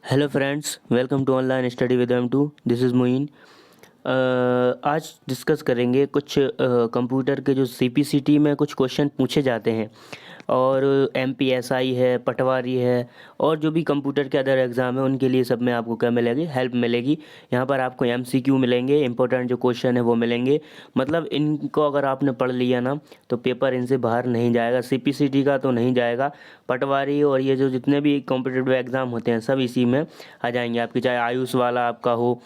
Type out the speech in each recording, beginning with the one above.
Hello friends, welcome to online study with M2। This is Moin. आज discuss करेंगे कुछ computer के जो CPCT में कुछ क्वेश्चन पूछे जाते हैं और MPSI है, पटवारी है और जो भी कंप्यूटर के अदर एग्ज़ाम है उनके लिए सब में आपको क्या मिलेगी, हेल्प मिलेगी। यहाँ पर आपको MCQ मिलेंगे, इंपॉर्टेंट जो क्वेश्चन है वो मिलेंगे। मतलब इनको अगर आपने पढ़ लिया ना तो पेपर इनसे बाहर नहीं जाएगा, CPCT का तो नहीं जाएगा। पटवारी और ये जो जितने भी कॉम्पिटिटिव एग्ज़ाम होते हैं सब इसी में आ जाएंगे आपके, चाहे आयुष वाला आपका हो,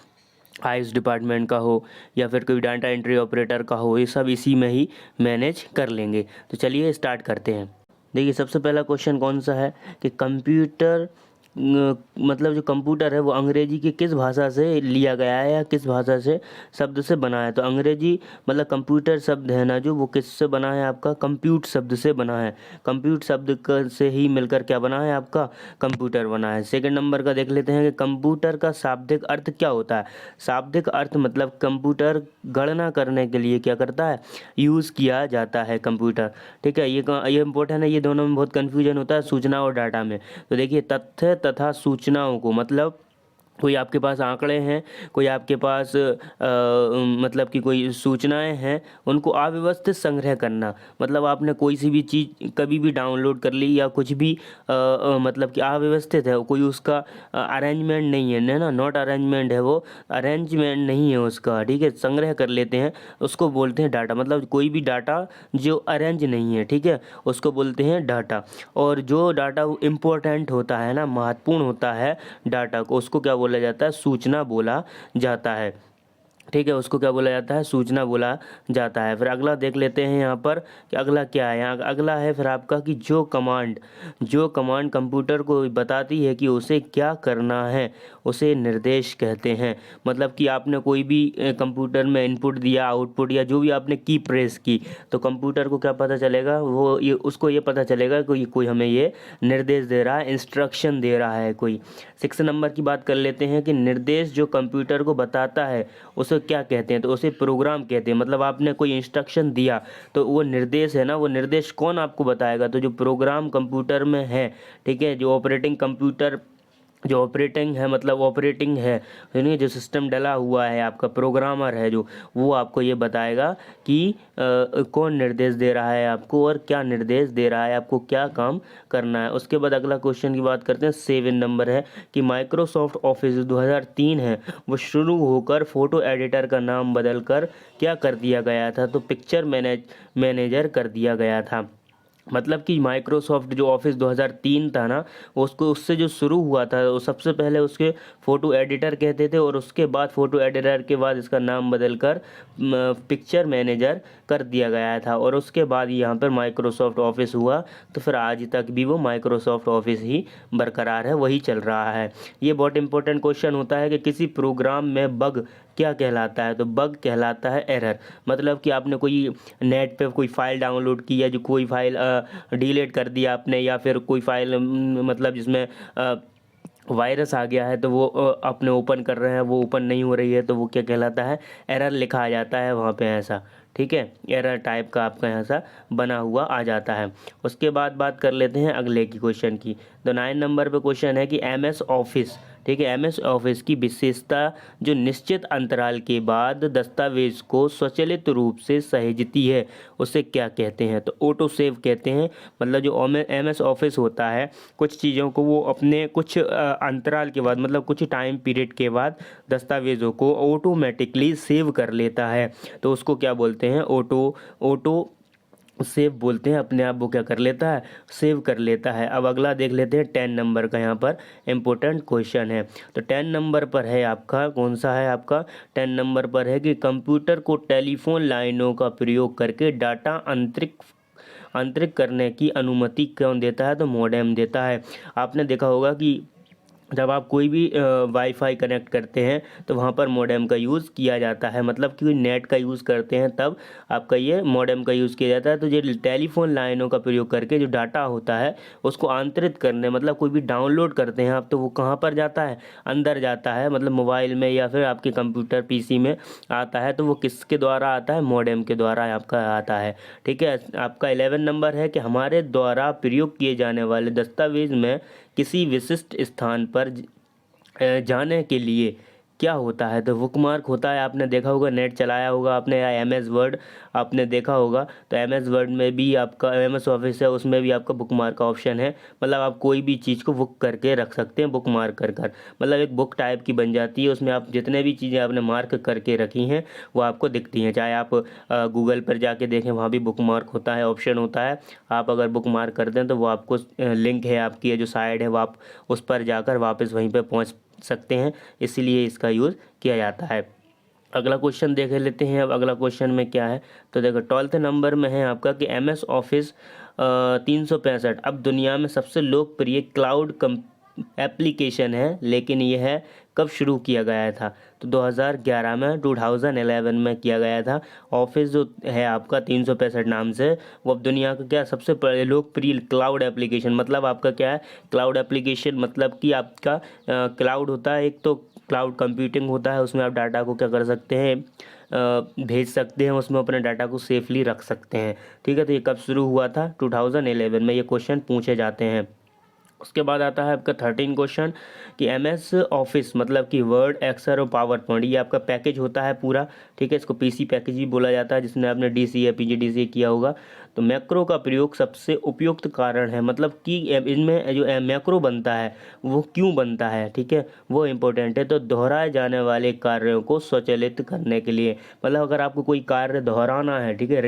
आयुष डिपार्टमेंट का हो या फिर कोई डाटा एंट्री ऑपरेटर का हो, ये सब इसी में ही मैनेज कर लेंगे। तो चलिए स्टार्ट करते हैं। देखिए सबसे पहला क्वेश्चन कौन सा है कि कंप्यूटर मतलब जो कंप्यूटर है वो अंग्रेजी की किस भाषा से लिया गया है या किस भाषा से शब्द से बना है। तो अंग्रेजी मतलब कंप्यूटर शब्द है ना जो, वो किससे बना है, आपका कंप्यूट शब्द से बना है। कंप्यूट शब्द से ही मिलकर क्या बना है, आपका कंप्यूटर बना है। सेकंड नंबर का देख लेते हैं कि कंप्यूटर का शाब्दिक अर्थ क्या होता है। शाब्दिक अर्थ मतलब कंप्यूटर गणना करने के लिए क्या करता है, यूज़ किया जाता है कंप्यूटर। ठीक है, ये इंपॉर्टेंट है, ये दोनों में बहुत कन्फ्यूजन होता है सूचना और डाटा में। तो देखिए तथ्य तथा सूचनाओं को मतलब कोई आपके पास आंकड़े हैं, कोई आपके पास मतलब कि कोई सूचनाएं हैं, उनको अव्यवस्थित संग्रह करना। मतलब आपने कोई सी भी चीज़ कभी भी डाउनलोड कर ली या कुछ भी मतलब कि अव्यवस्थित है, कोई उसका अरेंजमेंट नहीं है ना, नॉट अरेंजमेंट है, वो अरेंजमेंट नहीं है उसका। ठीक है, संग्रह कर लेते हैं, उसको बोलते हैं डाटा। मतलब कोई भी डाटा जो अरेंज नहीं है, ठीक है, उसको बोलते हैं डाटा। और जो डाटा इम्पोर्टेंट होता है ना, महत्वपूर्ण होता है डाटा को, उसको क्या बोला जाता है, सूचना बोला जाता है। ठीक है, उसको क्या बोला जाता है, सूचना बोला जाता है। फिर अगला देख लेते हैं यहाँ पर कि अगला क्या है। यहाँ अगला है फिर आपका कि जो कमांड कंप्यूटर को बताती है कि उसे क्या करना है, उसे निर्देश कहते हैं। मतलब कि आपने कोई भी कंप्यूटर में इनपुट दिया, आउटपुट या जो भी आपने की प्रेस की, तो कंप्यूटर को क्या पता चलेगा, वो ये उसको ये पता चलेगा कि कोई हमें ये निर्देश दे रहा है, इंस्ट्रक्शन दे रहा है कोई। 6 नंबर की बात कर लेते हैं कि निर्देश जो कंप्यूटर को बताता है उसे क्या कहते हैं। तो उसे प्रोग्राम कहते हैं। मतलब आपने कोई इंस्ट्रक्शन दिया तो वो निर्देश है ना, वो निर्देश कौन आपको बताएगा, तो जो प्रोग्राम कंप्यूटर में है। ठीक है, जो ऑपरेटिंग है, मतलब ऑपरेटिंग है यानी जो सिस्टम डला हुआ है, आपका प्रोग्रामर है जो, वो आपको ये बताएगा कि कौन निर्देश दे रहा है आपको और क्या निर्देश दे रहा है, आपको क्या काम करना है। उसके बाद अगला क्वेश्चन की बात करते हैं। 7 नंबर है कि माइक्रोसॉफ्ट ऑफिस 2003 है वो शुरू होकर फोटो एडिटर का नाम बदलकर क्या कर दिया गया था, तो पिक्चर मैनेजर कर दिया गया था। मतलब कि माइक्रोसॉफ्ट जो ऑफिस 2003 था ना, उसको उससे जो शुरू हुआ था वो सबसे पहले उसके फ़ोटो एडिटर कहते थे और उसके बाद फ़ोटो एडिटर के बाद इसका नाम बदलकर पिक्चर मैनेजर कर दिया गया था। और उसके बाद यहाँ पर माइक्रोसॉफ्ट ऑफिस हुआ, तो फिर आज तक भी वो माइक्रोसॉफ्ट ऑफिस ही बरकरार है, वही चल रहा है। ये बहुत इंपॉर्टेंट क्वेश्चन होता है कि किसी प्रोग्राम में बग क्या कहलाता है, तो बग कहलाता है एरर। मतलब कि आपने कोई नेट पे कोई फाइल डाउनलोड की या जो कोई फाइल डिलीट कर दिया आपने, या फिर कोई फाइल मतलब जिसमें वायरस आ गया है तो वो अपने ओपन कर रहे हैं, वो ओपन नहीं हो रही है, तो वो क्या कहलाता है, एरर लिखा आ जाता है वहाँ पे ऐसा। ठीक है, एरर टाइप का आपका ऐसा बना हुआ आ जाता है। उसके बाद बात कर लेते हैं अगले की क्वेश्चन की। तो 9 नंबर पे क्वेश्चन है कि MS ऑफिस, ठीक है, MS ऑफिस की विशेषता जो निश्चित अंतराल के बाद दस्तावेज को स्वचालित रूप से सहेजती है, उसे क्या कहते हैं, तो ऑटो सेव कहते हैं। मतलब जो MS ऑफिस होता है, कुछ चीज़ों को वो अपने कुछ अंतराल के बाद, मतलब कुछ टाइम पीरियड के बाद दस्तावेज़ों को ऑटोमेटिकली सेव कर लेता है, तो उसको क्या बोलते हैं, ऑटो सेव बोलते हैं। अपने आप वो क्या कर लेता है, सेव कर लेता है। अब अगला देख लेते हैं 10 नंबर का, यहाँ पर इम्पोर्टेंट क्वेश्चन है। तो 10 नंबर पर है आपका, कौन सा है आपका, 10 नंबर पर है कि कंप्यूटर को टेलीफोन लाइनों का प्रयोग करके डाटा अंतरित करने की अनुमति कौन देता है, तो मॉडेम देता है। आपने देखा होगा कि जब आप कोई भी वाईफाई कनेक्ट करते हैं तो वहाँ पर मॉडेम का यूज़ किया जाता है। मतलब कि नेट का यूज़ करते हैं तब आपका ये मॉडेम का यूज़ किया जाता है। तो ये टेलीफोन लाइनों का प्रयोग करके जो डाटा होता है उसको आंतरित करने, मतलब कोई भी डाउनलोड करते हैं आप, तो वो कहाँ पर जाता है, अंदर जाता है, मतलब मोबाइल में या फिर आपके कंप्यूटर PC में आता है। तो वो किसके द्वारा आता है, मॉडेम के द्वारा आपका आता है। ठीक है, आपका 11 नंबर है कि हमारे द्वारा प्रयोग किए जाने वाले दस्तावेज में किसी विशिष्ट स्थान पर जाने के लिए क्या होता है, तो बुकमार्क होता है। आपने देखा होगा, नेट चलाया होगा आपने, या एम एस वर्ड आपने देखा होगा, तो एम एस वर्ड में भी आपका, एम एस ऑफिस है उसमें भी आपका बुकमार्क का ऑप्शन है। मतलब आप कोई भी चीज़ को बुक करके रख सकते हैं, बुकमार्क कर कर, मतलब एक बुक टाइप की बन जाती है। उसमें आप जितने भी चीज़ें आपने मार्क करके रखी हैं वो आपको दिखती हैं। चाहे आप गूगल पर जाके देखें, वहाँ भी बुकमार्क होता है, ऑप्शन होता है। आप अगर बुकमार्क कर दें तो वो आपको लिंक है आपकी, ये जो साइड है वो आप उस पर जाकर वापस वहीं पर पहुँच सकते हैं, इसीलिए इसका यूज़ किया जाता है। अगला क्वेश्चन देख लेते हैं। अब अगला क्वेश्चन में क्या है, तो देखो 12th नंबर में है आपका कि एम एस ऑफिस 365 अब दुनिया में सबसे लोकप्रिय क्लाउड एप्लीकेशन है, लेकिन यह है कब शुरू किया गया था, तो 2011 में, 2011 में किया गया था। ऑफिस जो है आपका 365 नाम से, वो अब दुनिया का क्या सबसे लोकप्रिय क्लाउड एप्लीकेशन, मतलब आपका क्या है, क्लाउड एप्लीकेशन मतलब कि आपका क्लाउड होता है, एक तो क्लाउड कंप्यूटिंग होता है, उसमें आप डाटा को क्या कर सकते हैं, भेज सकते हैं, उसमें अपने डाटा को सेफली रख सकते हैं। ठीक है, तो ये कब शुरू हुआ था, 2011 में ये क्वेश्चन पूछे जाते हैं। उसके बाद आता है आपका 13 क्वेश्चन कि एम एस ऑफिस मतलब कि वर्ड, एक्सेल और पावर पॉइंट, ये आपका पैकेज होता है पूरा। ठीक है, इसको पीसी पैकेज भी बोला जाता है, जिसने आपने डीसी या पीजीडीसी किया होगा। तो मैक्रो का प्रयोग सबसे उपयुक्त कारण है, मतलब कि इनमें जो मैक्रो बनता है वो क्यों बनता है, ठीक है, वो इम्पोर्टेंट है। तो दोहराए जाने वाले कार्यों को स्वचालित करने के लिए, मतलब अगर आपको कोई कार्य दोहराना है, ठीक है,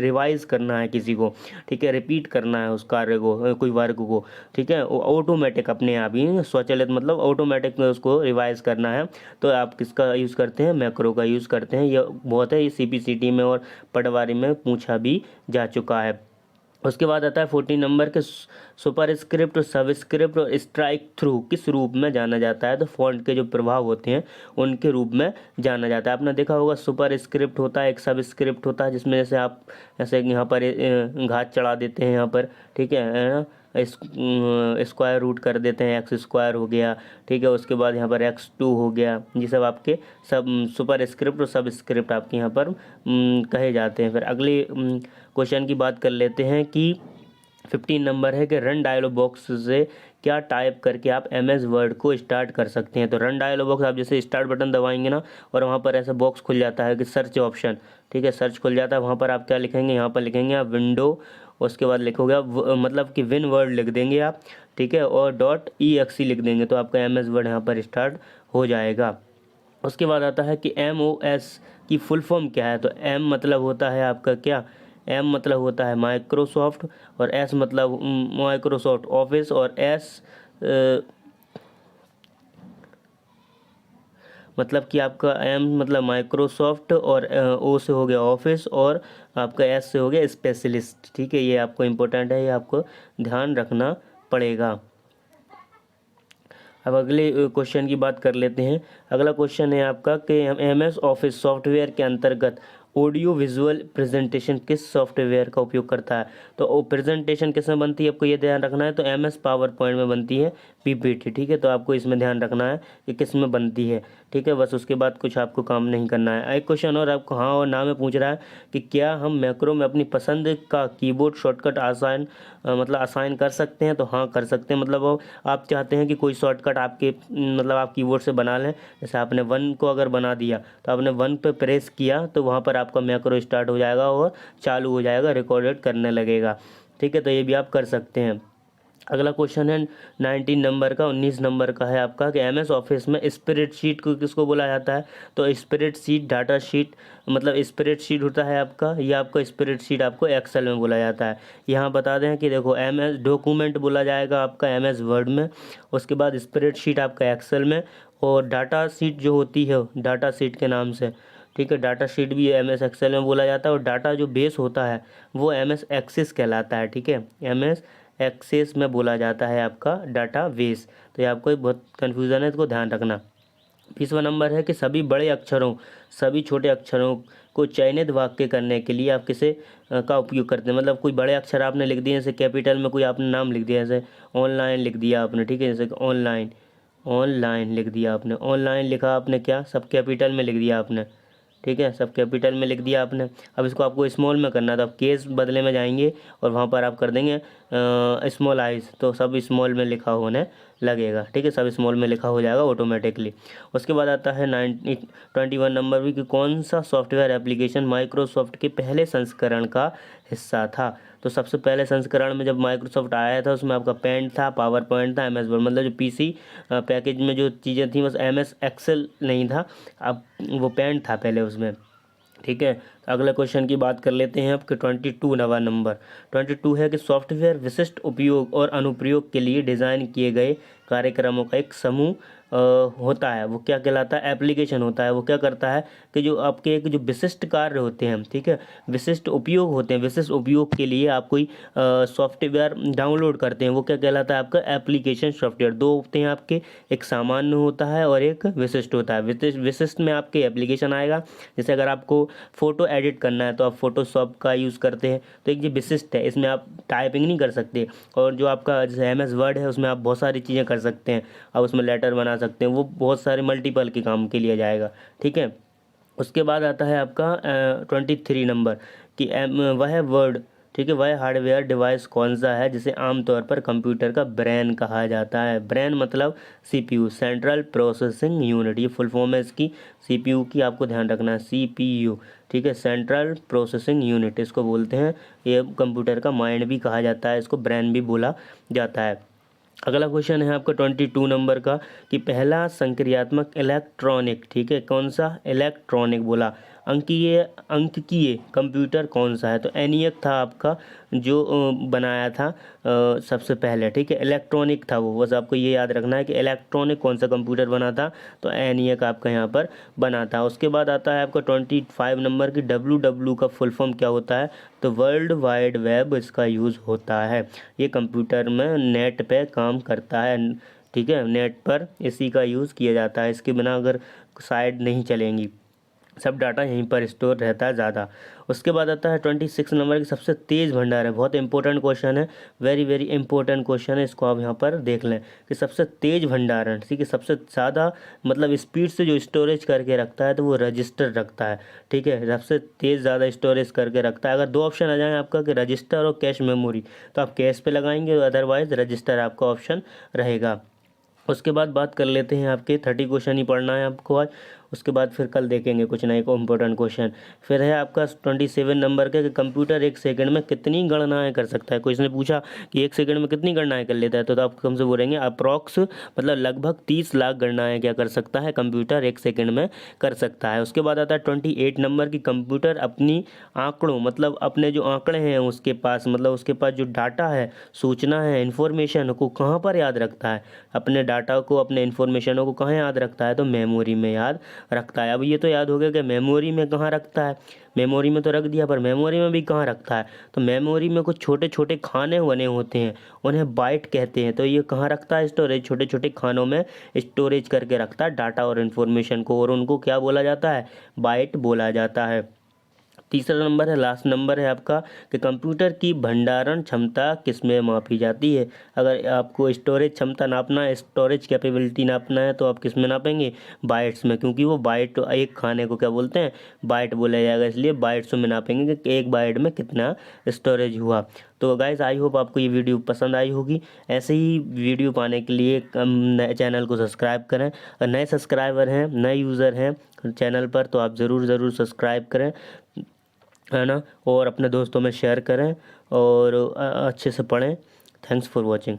रिवाइज करना है किसी को, ठीक है, रिपीट करना है उस कार्य को, कोई वर्क को, ठीक है, ऑटोमेटिक अपने आप ही स्वचालित, मतलब ऑटोमेटिक में उसको रिवाइज करना है, तो आप किसका यूज़ करते हैं, मैक्रो का यूज़ करते हैं। ये बहुत है, ये सीपीसीटी में और पटवारी में पूछा भी जा चुका है। उसके बाद आता है 14 नंबर के सुपरस्क्रिप्ट, सबस्क्रिप्ट और स्ट्राइक थ्रू किस रूप में जाना जाता है, तो फॉन्ट के जो प्रभाव होते हैं उनके रूप में जाना जाता है। आपने देखा होगा सुपरस्क्रिप्ट होता है, एक सबस्क्रिप्ट होता है, जिसमें जैसे आप ऐसे यहाँ पर घात चढ़ा देते हैं यहाँ पर, ठीक है ना, स्क्वायर रूट कर देते हैं, एक्स स्क्वायर हो गया, ठीक है, उसके बाद यहाँ पर x2 हो गया, ये सब आपके सब सुपर स्क्रिप्ट और सब स्क्रिप्ट आपके यहाँ पर कहे जाते हैं। फिर अगले क्वेश्चन की बात कर लेते हैं कि 15 नंबर है कि रन डायलॉग बॉक्स से क्या टाइप करके आप एम एस वर्ड को स्टार्ट कर सकते हैं। तो रन डायलॉग बॉक्स, आप जैसे स्टार्ट बटन दबाएंगे ना, और वहाँ पर ऐसा बॉक्स खुल जाता है कि सर्च ऑप्शन, ठीक है, सर्च खुल जाता है, वहाँ पर आप क्या लिखेंगे, यहाँ पर लिखेंगे आप विंडो, उसके बाद लिखोगे आप मतलब कि विन वर्ड लिख देंगे आप, ठीक है, और .exe लिख देंगे, तो आपका एम एस वर्ड यहाँ पर स्टार्ट हो जाएगा। उसके बाद आता है कि MOS की फुल फॉर्म क्या है, तो M मतलब होता है आपका क्या, M मतलब होता है माइक्रोसॉफ्ट, और S मतलब माइक्रोसॉफ्ट ऑफिस, और S मतलब कि आपका M मतलब माइक्रोसॉफ्ट, और O से हो गया ऑफिस, और आपका S से हो गया स्पेशलिस्ट। ठीक है, ये आपको इम्पोर्टेंट है, ये आपको ध्यान रखना पड़ेगा। अब अगले क्वेश्चन की बात कर लेते हैं। अगला क्वेश्चन है आपका कि एम एस ऑफिस सॉफ्टवेयर के अंतर्गत ऑडियो विजुअल प्रेजेंटेशन किस सॉफ्टवेयर का उपयोग करता है, तो वो प्रेजेंटेशन किस में बनती है, आपको ये ध्यान रखना है, तो एम एस पावर पॉइंट में बनती है पीपीटी। ठीक है, तो आपको इसमें ध्यान रखना है कि किस में बनती है, ठीक है, बस उसके बाद कुछ आपको काम नहीं करना है। एक क्वेश्चन और आपको हाँ और ना में पूछ रहा है कि क्या हम मैक्रो में अपनी पसंद का कीबोर्ड शॉर्टकट आसान मतलब असाइन कर सकते हैं, तो हाँ कर सकते हैं। मतलब आप चाहते हैं कि कोई शॉर्टकट आपके मतलब आप कीबोर्ड से बना लें, जैसे आपने 1 को अगर बना दिया, तो आपने 1 पे प्रेस किया तो वहाँ पर आपका मैक्रो स्टार्ट हो जाएगा और चालू हो जाएगा, रिकॉर्डेड करने लगेगा। ठीक है, तो ये भी आप कर सकते हैं। अगला क्वेश्चन है 19 नंबर का, 19 नंबर का है आपका कि एम एस ऑफिस में स्प्रेडशीट को किसको बोला जाता है, तो स्प्रेडशीट, डाटा शीट, मतलब स्प्रेडशीट होता है आपका, ये आपका स्प्रेडशीट आपको एक्सेल में बोला जाता है। यहाँ बता दें कि देखो एम एस डॉक्यूमेंट बोला जाएगा आपका एम एस वर्ड में, उसके बाद स्प्रेडशीट आपका एक्सेल में, और डाटा शीट जो होती है डाटा शीट के नाम से, ठीक है, डाटा शीट भी एम एस एक्सेल में बोला जाता है, और डाटा जो बेस होता है वो एम एस एक्सेस कहलाता है। ठीक है, एम एस एक्सेस में बोला जाता है आपका डाटा बेस। तो ये आपको बहुत कन्फ्यूज़न है, इसको ध्यान रखना। 20वां नंबर है कि सभी बड़े अक्षरों, सभी छोटे अक्षरों को चयनित वाक्य करने के लिए आप किसे का उपयोग करते हैं, मतलब कोई बड़े अक्षर आपने लिख दिए, जैसे कैपिटल में कोई आपने नाम लिख दिया, जैसे ऑनलाइन लिख दिया आपने, ठीक है, जैसे ऑनलाइन, ऑनलाइन लिख दिया आपने, ऑनलाइन लिखा आपने, क्या सब कैपिटल में लिख दिया आपने, ठीक है, सब कैपिटल में लिख दिया आपने। अब इसको आपको स्मॉल में करना है, तो आप केस बदले में जाएंगे और वहाँ पर आप कर देंगे स्मॉल आइज, तो सब स्मॉल में लिखा होने लगेगा, ठीक है, सब स्मॉल में लिखा हो जाएगा ऑटोमेटिकली। उसके बाद आता है 21 नंबर भी कि कौन सा सॉफ्टवेयर एप्लीकेशन माइक्रोसॉफ्ट के पहले संस्करण का हिस्सा था। तो सबसे पहले संस्करण में जब माइक्रोसॉफ्ट आया था उसमें आपका पेंट था, पावर पॉइंट था, MS वर्ड, मतलब जो PC पैकेज में जो चीज़ें थी बस MS एक्सेल नहीं था, अब वो पेंट था पहले उसमें, ठीक है। तो अगले क्वेश्चन की बात कर लेते हैं आपके 22 नंबर 22 है कि सॉफ्टवेयर विशिष्ट उपयोग और अनुप्रयोग के लिए डिज़ाइन किए गए कार्यक्रमों का एक समूह होता है, वो क्या कहलाता है, एप्लीकेशन होता है। वो क्या करता है कि जो आपके एक जो विशिष्ट कार्य होते हैं, ठीक है, विशिष्ट उपयोग होते हैं, विशिष्ट उपयोग के लिए आप कोई सॉफ्टवेयर डाउनलोड करते हैं, वो क्या कहलाता है आपका एप्लीकेशन सॉफ्टवेयर। दो होते हैं आपके, एक सामान्य होता है और एक विशिष्ट होता है। विशिष्ट में आपके एप्लीकेशन आएगा, जैसे अगर आपको फ़ोटो एडिट करना है तो आप फोटोशॉप का यूज़ करते हैं, तो एक ये विशिष्ट है, इसमें आप टाइपिंग नहीं कर सकते। और जो आपका जैसे MS वर्ड है उसमें आप बहुत सारी चीज़ें कर सकते हैं, आप उसमें लेटर बना सकते हैं, वो बहुत सारे मल्टीपल के काम के लिए जाएगा, ठीक है। उसके बाद आता है आपका 23 नंबर कि वह वर्ड, ठीक है, वह हार्डवेयर डिवाइस कौन सा है जिसे आमतौर पर कंप्यूटर का ब्रेन कहा जाता है। ब्रेन मतलब CPU, सेंट्रल प्रोसेसिंग यूनिट, ये फुल फॉर्म है इसकी, CPU की, आपको ध्यान रखना है, CPU, ठीक है, सेंट्रल प्रोसेसिंग यूनिट इसको बोलते हैं। ये कंप्यूटर का माइंड भी कहा जाता है, इसको ब्रेन भी बोला जाता है। अगला क्वेश्चन है आपका 22 नंबर का कि पहला संक्रियात्मक इलेक्ट्रॉनिक, ठीक है, कौन सा, इलेक्ट्रॉनिक बोला, अंकीय कंप्यूटर कौन सा है। तो ENIAC था आपका जो बनाया था सबसे पहले, ठीक है, इलेक्ट्रॉनिक था वो, बस आपको ये याद रखना है कि इलेक्ट्रॉनिक कौन सा कंप्यूटर बना था, तो ENIAC आपका यहाँ पर बना था। उसके बाद आता है आपका 25 नंबर की WW का फुल फॉर्म क्या होता है, तो वर्ल्ड वाइड वेब इसका यूज़ होता है। ये कंप्यूटर में नेट पे काम करता है, ठीक है, नेट पर इसी का यूज़ किया जाता है, इसके बिना अगर साइट नहीं चलेंगी, सब डाटा यहीं पर स्टोर रहता है ज़्यादा। उसके बाद आता है 26 नंबर की सबसे तेज़ भंडार है, बहुत इंपॉर्टेंट क्वेश्चन है, वेरी वेरी इंपॉर्टेंट क्वेश्चन है, इसको आप यहाँ पर देख लें कि सबसे तेज़ भंडारण, ठीक है, सबसे ज़्यादा मतलब स्पीड से जो स्टोरेज करके रखता है तो वो रजिस्टर रखता है, ठीक है, सबसे तेज़ ज़्यादा स्टोरेज करके रखता है। अगर दो ऑप्शन आ जाए आपका कि रजिस्टर और कैश मेमोरी, तो आप कैश पे लगाएंगे, अदरवाइज़ रजिस्टर आपका ऑप्शन रहेगा। उसके बाद बात कर लेते हैं, आपके 30 क्वेश्चन ही पढ़ना है आपको आज, उसके बाद फिर कल देखेंगे कुछ नए को इम्पोर्टेंट क्वेश्चन। फिर है आपका 27 नंबर का कि कंप्यूटर 1 सेकंड में कितनी गणनाएं कर सकता है। कोई इसने पूछा कि 1 सेकंड में कितनी गणनाएं कर लेता है, तो आप हमसे बोलेंगे अप्रॉक्स, मतलब लगभग 30 लाख गणनाएं क्या कर सकता है कंप्यूटर 1 सेकंड में कर सकता है। उसके बाद आता है 28 नंबर की कंप्यूटर अपनी आंकड़ों, मतलब अपने जो आंकड़े हैं उसके पास, मतलब उसके पास जो डाटा है, सूचना है, इन्फॉर्मेशन को कहाँ पर याद रखता है, अपने डाटा को, अपने इन्फॉर्मेशनों को कहाँ याद रखता है, तो मेमोरी में याद रखता है। अब ये तो याद हो गया कि मेमोरी में कहाँ रखता है, मेमोरी में तो रख दिया, पर मेमोरी में भी कहाँ रखता है, तो मेमोरी में कुछ छोटे छोटे खाने बने होते हैं, उन्हें बाइट कहते हैं। तो ये कहाँ रखता है स्टोरेज, छोटे छोटे खानों में स्टोरेज करके रखता है डाटा और इन्फॉर्मेशन को, और उनको क्या बोला जाता है, बाइट बोला जाता है। तीसरा नंबर है, लास्ट नंबर है आपका कि कंप्यूटर की भंडारण क्षमता किसमें मापी जाती है। अगर आपको स्टोरेज क्षमता नापना है, स्टोरेज कैपेबिलिटी नापना है, तो आप किस में नापेंगे, बाइट्स में, क्योंकि वो बाइट एक खाने को क्या बोलते हैं, बाइट बोला जाएगा, इसलिए बाइट्स में नापेंगे कि एक बाइट में कितना स्टोरेज हुआ। तो गाइस आई होप आपको ये वीडियो पसंद आई होगी। ऐसे ही वीडियो पाने के लिए नए चैनल को सब्सक्राइब करें, और नए सब्सक्राइबर हैं, नए यूज़र हैं चैनल पर, तो आप ज़रूर सब्सक्राइब करें, है ना, और अपने दोस्तों में शेयर करें, और अच्छे से पढ़ें। Thanks for watching.